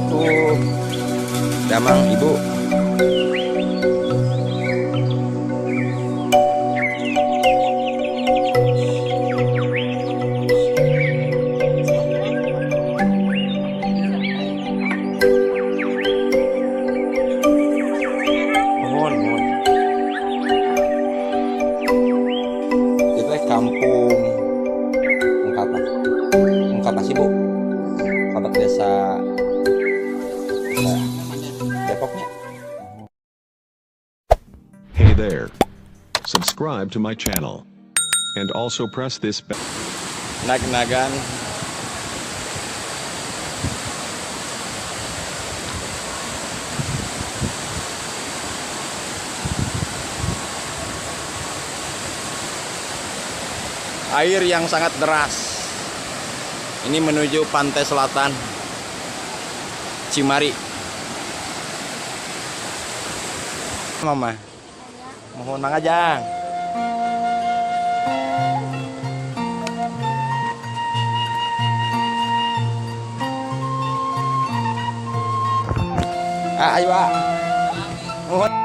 Assalamualaikum. Damang Ibu. Mohon. Itu Kampung Mungkalpasi Bu. Sahabat desa Depoknya. Hey there. Subscribe to my channel. And also press this bell. Nag-nagan. Air yang sangat deras. Ini menuju pantai selatan Cimari. Mama, mohon Mang Ajang. Ayo, Pak. Mohon.